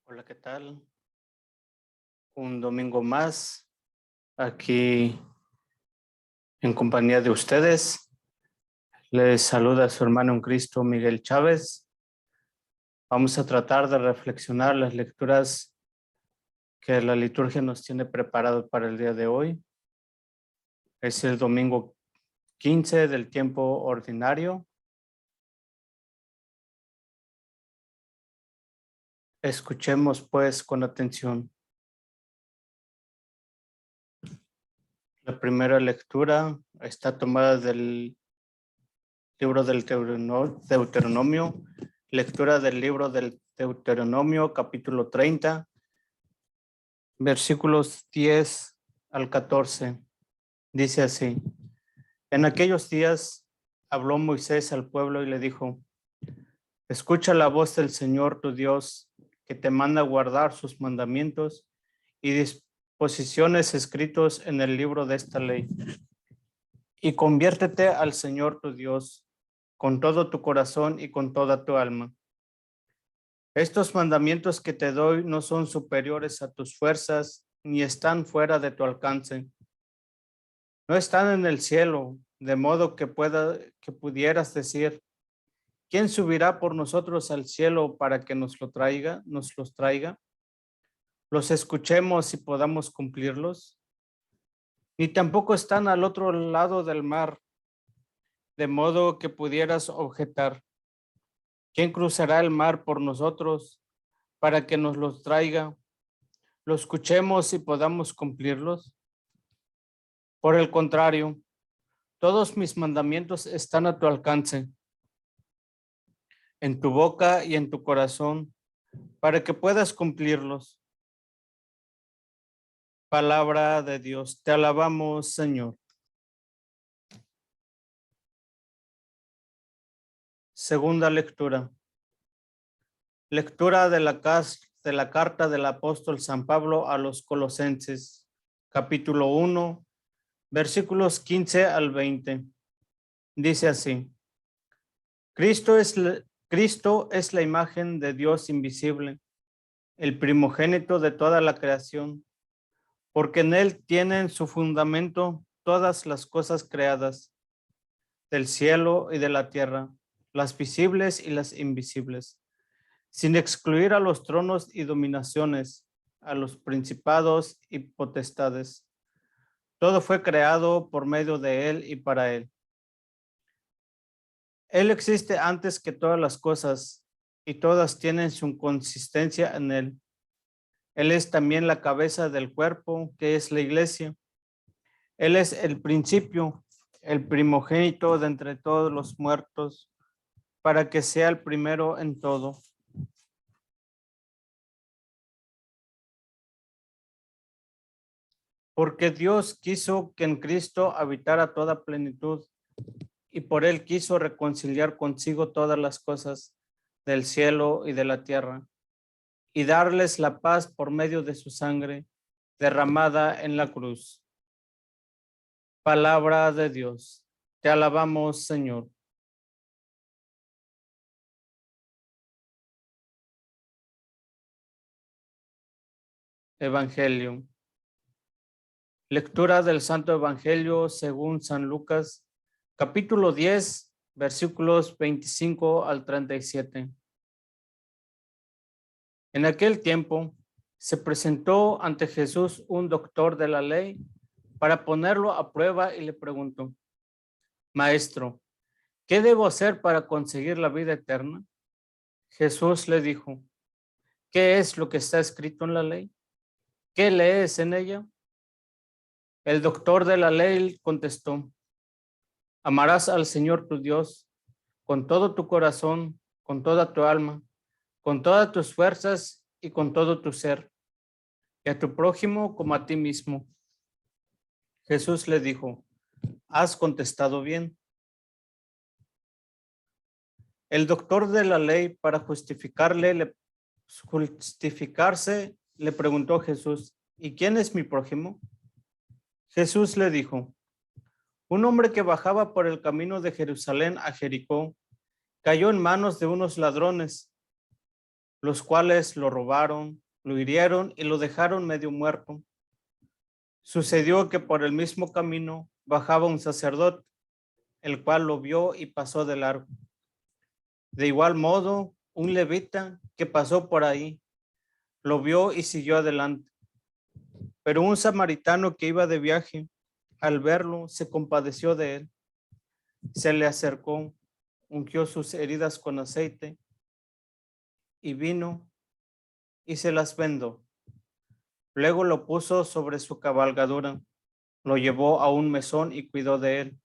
Hola, ¿qué tal? Un domingo más aquí en compañía de ustedes. Les saluda su hermano en Cristo, Miguel Chávez. Vamos a tratar de reflexionar las lecturas que la liturgia nos tiene preparado para el día de hoy. Es el domingo 15 del tiempo ordinario. Escuchemos pues con atención. La primera lectura está tomada del libro del Deuteronomio, lectura del libro del Deuteronomio, capítulo 30, versículos 10 al 14. Dice así: En aquellos días habló Moisés al pueblo y le dijo: Escucha la voz del Señor tu Dios, que te manda guardar sus mandamientos y disposiciones escritos en el libro de esta ley. Y conviértete al Señor tu Dios con todo tu corazón y con toda tu alma. Estos mandamientos que te doy no son superiores a tus fuerzas, ni están fuera de tu alcance. No están en el cielo, de modo que pudieras decir: ¿Quién subirá por nosotros al cielo para que nos los traiga? Los escuchemos y podamos cumplirlos. Ni tampoco están al otro lado del mar, de modo que pudieras objetar: ¿Quién cruzará el mar por nosotros para que nos los traiga? Lo escuchemos y podamos cumplirlos. Por el contrario, todos mis mandamientos están a tu alcance, en tu boca y en tu corazón, para que puedas cumplirlos. Palabra de Dios, te alabamos, Señor. Segunda lectura. Lectura de la carta del apóstol San Pablo a los Colosenses, capítulo 1, versículos 15 al 20. Dice así: Cristo es la imagen de Dios invisible, el primogénito de toda la creación, porque en él tienen su fundamento todas las cosas creadas, del cielo y de la tierra, las visibles y las invisibles, sin excluir a los tronos y dominaciones, a los principados y potestades. Todo fue creado por medio de él y para él. Él existe antes que todas las cosas, y todas tienen su consistencia en él. Él es también la cabeza del cuerpo, que es la iglesia. Él es el principio, el primogénito de entre todos los muertos, para que sea el primero en todo. Porque Dios quiso que en Cristo habitara toda plenitud, y por él quiso reconciliar consigo todas las cosas del cielo y de la tierra, y darles la paz por medio de su sangre derramada en la cruz. Palabra de Dios. Te alabamos, Señor. Evangelio. Lectura del Santo Evangelio según San Lucas, capítulo 10, versículos 25 al 37. En aquel tiempo se presentó ante Jesús un doctor de la ley para ponerlo a prueba y le preguntó: Maestro, ¿qué debo hacer para conseguir la vida eterna? Jesús le dijo: ¿Qué es lo que está escrito en la ley? ¿Qué lees en ella? El doctor de la ley contestó: Amarás al Señor tu Dios con todo tu corazón, con toda tu alma, con todas tus fuerzas y con todo tu ser, y a tu prójimo como a ti mismo. Jesús le dijo: Has contestado bien. El doctor de la ley, para justificarse, le preguntó a Jesús: ¿Y quién es mi prójimo? Jesús le dijo: Un hombre que bajaba por el camino de Jerusalén a Jericó cayó en manos de unos ladrones. los cuales lo robaron, lo hirieron y lo dejaron medio muerto. Sucedió que por el mismo camino bajaba un sacerdote, el cual lo vio y pasó de largo. De igual modo, un levita que pasó por ahí, lo vio y siguió adelante. Pero un samaritano que iba de viaje, al verlo, se compadeció de él. Se le acercó, ungió sus heridas con aceite y vino y se las vendó. Luego lo puso sobre su cabalgadura, lo llevó a un mesón y cuidó de él.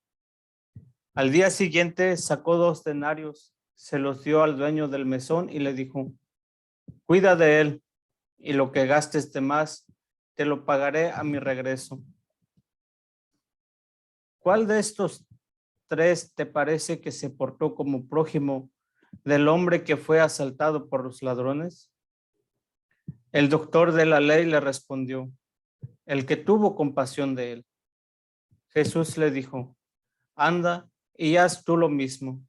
Al día siguiente sacó 2 denarios, se los dio al dueño del mesón y le dijo: cuida de él, y lo que gastes de más te lo pagaré a mi regreso. ¿Cuál de estos 3 te parece que se portó como prójimo del hombre que fue asaltado por los ladrones? El doctor de la ley le respondió: el que tuvo compasión de él. Jesús le dijo: anda y haz tú lo mismo.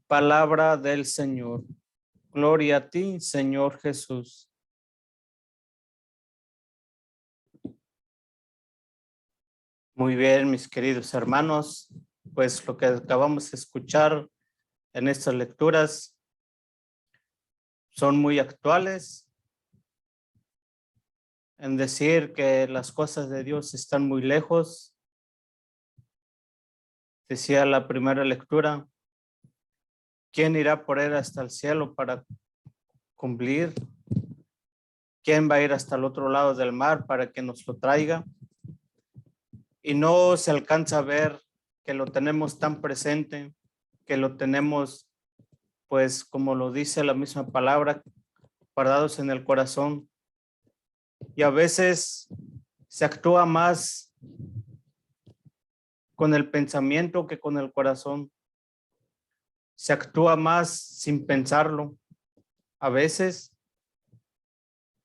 Palabra del Señor. Gloria a ti, Señor Jesús. Muy bien, mis queridos hermanos, pues lo que acabamos de escuchar en estas lecturas son muy actuales en decir que las cosas de Dios están muy lejos. Decía la primera lectura: ¿quién irá por él hasta el cielo para cumplir? ¿Quién va a ir hasta el otro lado del mar para que nos lo traiga? Y no se alcanza a ver que lo tenemos tan presente, que lo tenemos, pues como lo dice la misma palabra, guardados en el corazón. Y a veces se actúa más con el pensamiento que con el corazón. Se actúa más sin pensarlo. A veces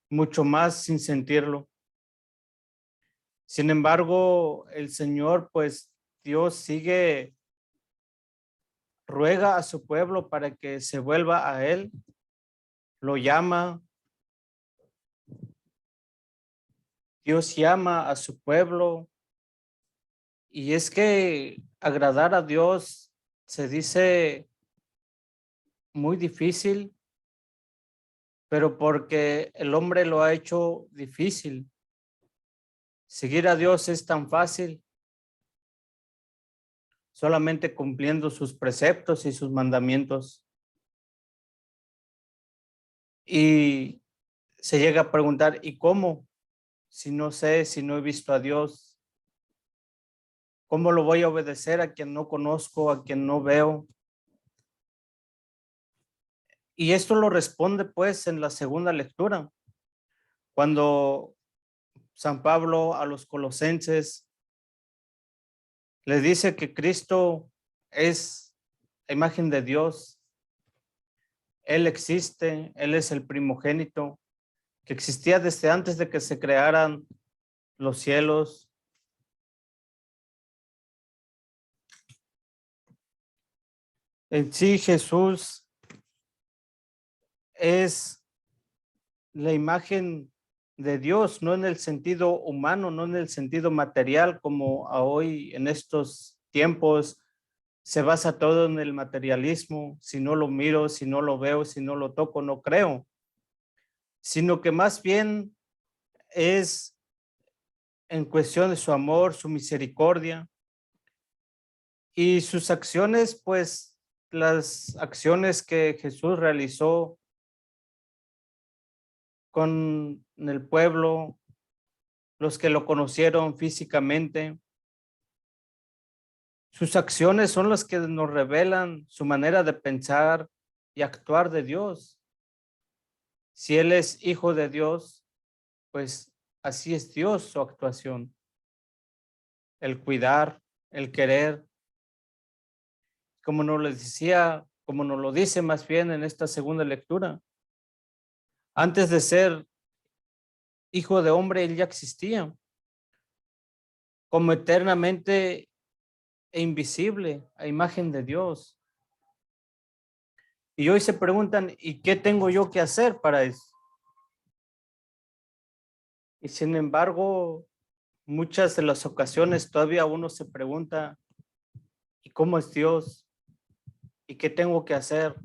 mucho más sin sentirlo. Sin embargo, el Señor, pues Dios ruega a su pueblo para que se vuelva a Él, lo llama. Dios llama a su pueblo, y es que agradar a Dios se dice muy difícil, pero porque el hombre lo ha hecho difícil. Seguir a Dios es tan fácil, solamente cumpliendo sus preceptos y sus mandamientos. Y se llega a preguntar: ¿y cómo? Si no sé, si no he visto a Dios, ¿cómo lo voy a obedecer a quien no conozco, a quien no veo? Y esto lo responde pues en la segunda lectura, cuando San Pablo a los colosenses les dice que Cristo es la imagen de Dios. Él existe, Él es el primogénito, que existía desde antes de que se crearan los cielos. En sí, Jesús es la imagen de Dios, no en el sentido humano, no en el sentido material, como a hoy en estos tiempos se basa todo en el materialismo. Si no lo miro, si no lo veo, si no lo toco, no creo, sino que más bien es en cuestión de su amor, su misericordia y sus acciones, pues las acciones que Jesús realizó con el pueblo, los que lo conocieron físicamente. Sus acciones son las que nos revelan su manera de pensar y actuar de Dios. Si Él es hijo de Dios, pues así es Dios, su actuación. El cuidar, el querer, como nos lo decía, como nos lo dice más bien en esta segunda lectura. Antes de ser hijo de hombre, Él ya existía como eternamente e invisible a imagen de Dios. Y hoy se preguntan, ¿y qué tengo yo que hacer para eso? Y sin embargo, muchas de las ocasiones todavía uno se pregunta, ¿y cómo es Dios? ¿Y qué tengo que hacer?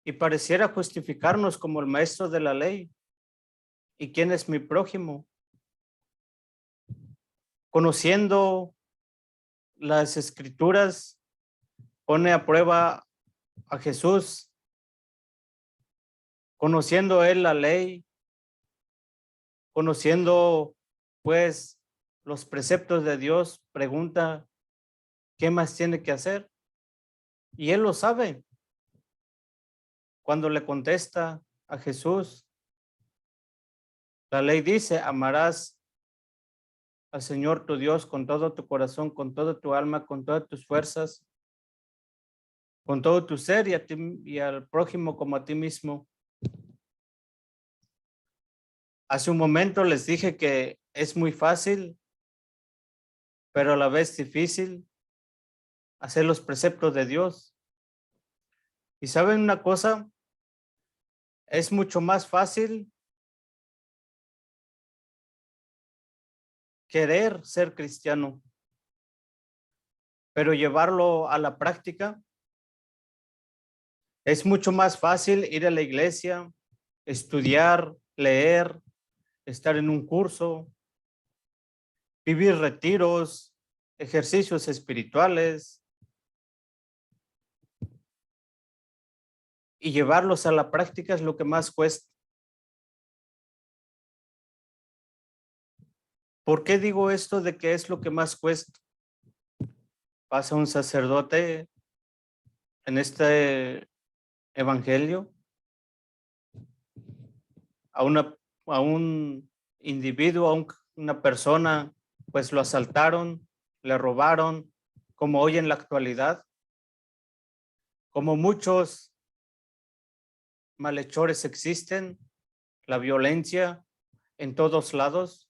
Y pareciera justificarnos como el maestro de la ley. ¿Y quién es mi prójimo? Conociendo las escrituras, pone a prueba a Jesús, conociendo él la ley, conociendo pues los preceptos de Dios, pregunta, ¿qué más tiene que hacer? Y él lo sabe. Cuando le contesta a Jesús, la ley dice, amarás al Señor tu Dios con todo tu corazón, con toda tu alma, con todas tus fuerzas, con todo tu ser y a ti y al prójimo como a ti mismo. Hace un momento les dije que es muy fácil, pero a la vez difícil hacer los preceptos de Dios. Y saben una cosa, es mucho más fácil querer ser cristiano, pero llevarlo a la práctica es mucho más fácil ir a la iglesia, estudiar, leer, estar en un curso, vivir retiros, ejercicios espirituales y llevarlos a la práctica es lo que más cuesta. ¿Por qué digo esto de que es lo que más cuesta? Pasa un sacerdote en este evangelio a, a un individuo, una persona, pues lo asaltaron, le robaron, como hoy en la actualidad, como muchos malhechores existen, la violencia en todos lados.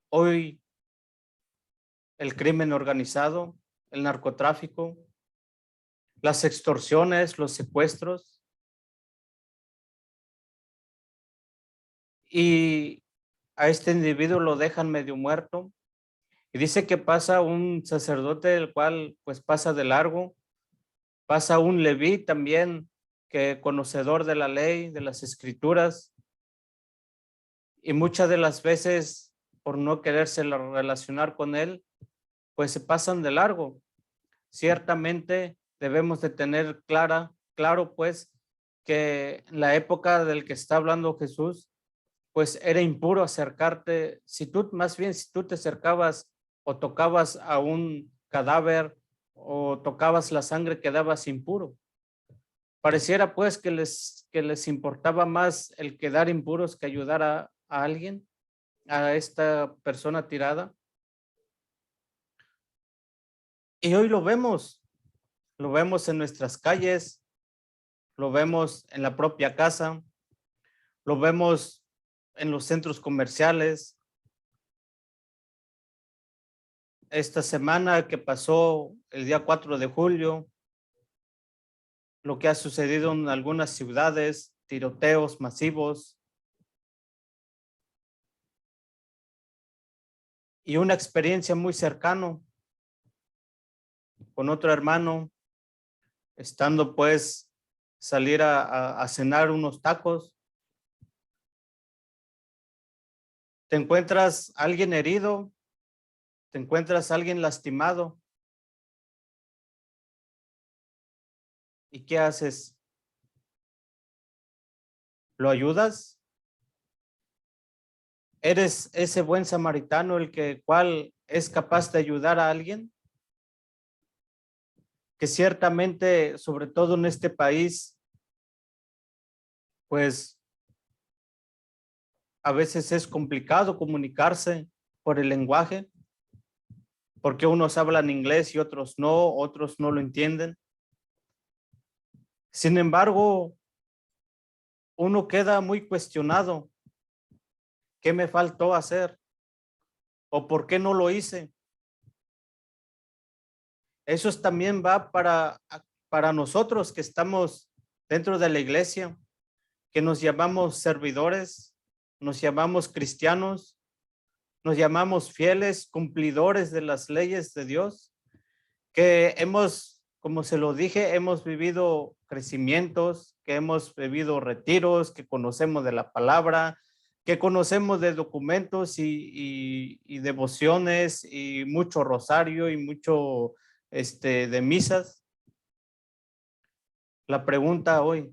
Hoy el crimen organizado, el narcotráfico, las extorsiones, los secuestros. Y a este individuo lo dejan medio muerto. Y dice que pasa un sacerdote, el cual pues pasa de largo, pasa un leví también, que conocedor de la ley, de las escrituras, y muchas de las veces por no quererse relacionar con él, pues se pasan de largo. Ciertamente debemos de tener claro pues que en la época del que está hablando Jesús, pues era impuro acercarte, más bien si tú te acercabas o tocabas a un cadáver o tocabas la sangre, quedabas impuro. Pareciera pues que les importaba más el quedar impuros que ayudar a alguien, a esta persona tirada. Y hoy lo vemos en nuestras calles, lo vemos en la propia casa, lo vemos en los centros comerciales. Esta semana que pasó el día 4 de julio, lo que ha sucedido en algunas ciudades, tiroteos masivos y una experiencia muy cercano con otro hermano, estando pues salir a cenar unos tacos. Te encuentras alguien herido, te encuentras alguien lastimado. ¿Y qué haces? ¿Lo ayudas? ¿Eres ese buen samaritano el cual es capaz de ayudar a alguien? Que ciertamente, sobre todo en este país, pues a veces es complicado comunicarse por el lenguaje, porque unos hablan inglés y otros no lo entienden. Sin embargo, uno queda muy cuestionado. ¿Qué me faltó hacer? ¿O por qué no lo hice? Eso también va para nosotros que estamos dentro de la iglesia, que nos llamamos servidores, nos llamamos cristianos, nos llamamos fieles, cumplidores de las leyes de Dios, que hemos, como se lo dije, hemos vivido crecimientos, que hemos vivido retiros, que conocemos de la palabra, que conocemos de documentos y devociones y mucho rosario y mucho de misas. La pregunta hoy,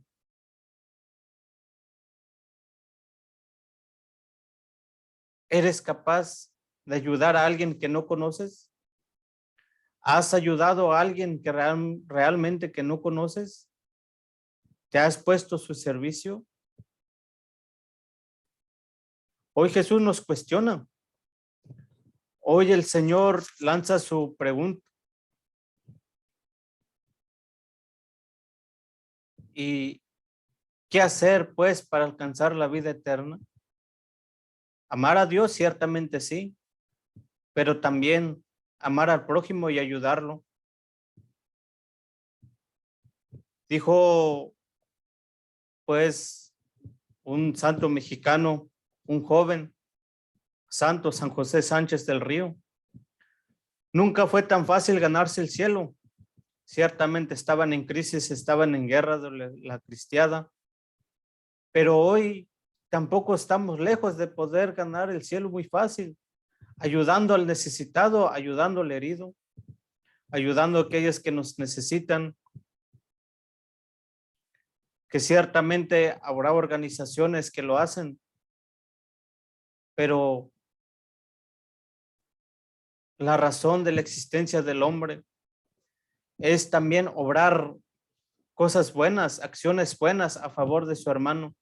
¿eres capaz de ayudar a alguien que no conoces? ¿Has ayudado a alguien que realmente que no conoces? ¿Te has puesto a su servicio? Hoy Jesús nos cuestiona. Hoy el Señor lanza su pregunta. ¿Y qué hacer pues para alcanzar la vida eterna? Amar a Dios ciertamente sí, pero también amar al prójimo y ayudarlo. Dijo pues un santo mexicano, un joven santo, San José Sánchez del Río. Nunca fue tan fácil ganarse el cielo. Ciertamente estaban en crisis, estaban en guerra de la cristiada, pero hoy tampoco estamos lejos de poder ganar el cielo muy fácil, ayudando al necesitado, ayudando al herido, ayudando a aquellos que nos necesitan, que ciertamente habrá organizaciones que lo hacen, pero la razón de la existencia del hombre es también obrar cosas buenas, acciones buenas a favor de su hermano.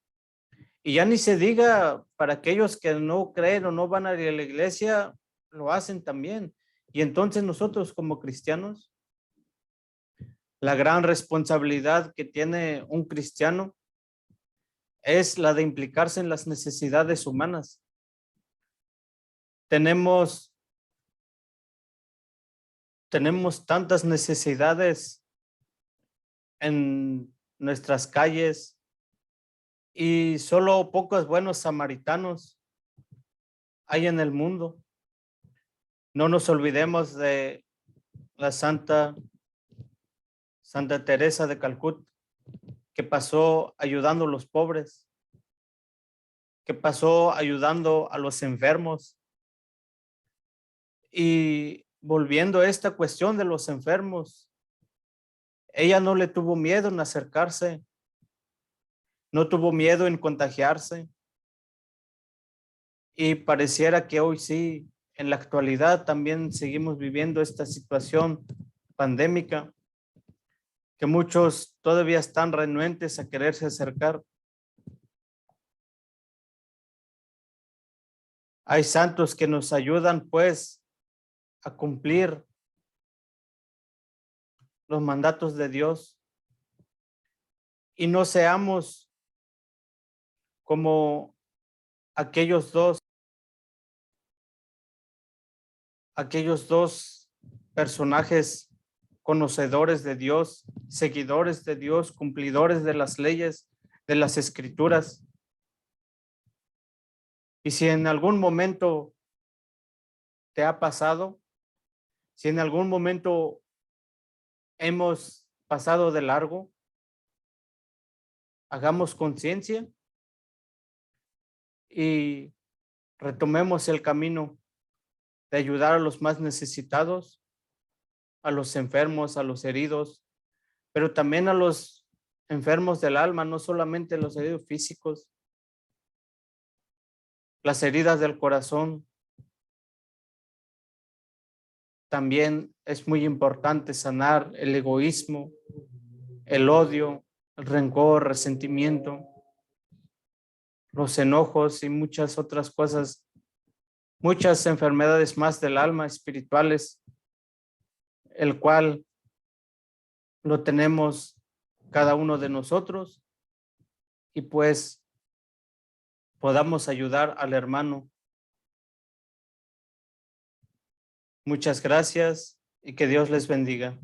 Y ya ni se diga para aquellos que no creen o no van a ir a la iglesia, lo hacen también. Y entonces nosotros como cristianos, la gran responsabilidad que tiene un cristiano es la de implicarse en las necesidades humanas. Tenemos tantas necesidades en nuestras calles y solo pocos buenos samaritanos hay en el mundo. No nos olvidemos de la Santa Teresa de Calcuta, que pasó ayudando a los pobres, que pasó ayudando a los enfermos. Y volviendo a esta cuestión de los enfermos, ella no le tuvo miedo en acercarse, no tuvo miedo en contagiarse. Y pareciera que hoy sí, en la actualidad también seguimos viviendo esta situación pandémica, que muchos todavía están renuentes a quererse acercar. Hay santos que nos ayudan pues a cumplir los mandatos de Dios y no seamos como aquellos dos personajes conocedores de Dios, seguidores de Dios, cumplidores de las leyes, de las escrituras. Y si en algún momento te ha pasado, si en algún momento hemos pasado de largo, hagamos conciencia y retomemos el camino de ayudar a los más necesitados, a los enfermos, a los heridos, pero también a los enfermos del alma, no solamente los heridos físicos, las heridas del corazón. También es muy importante sanar el egoísmo, el odio, el rencor, resentimiento, los enojos y muchas otras cosas, muchas enfermedades más del alma espirituales, el cual lo tenemos cada uno de nosotros y pues podamos ayudar al hermano. Muchas gracias. y que Dios les bendiga.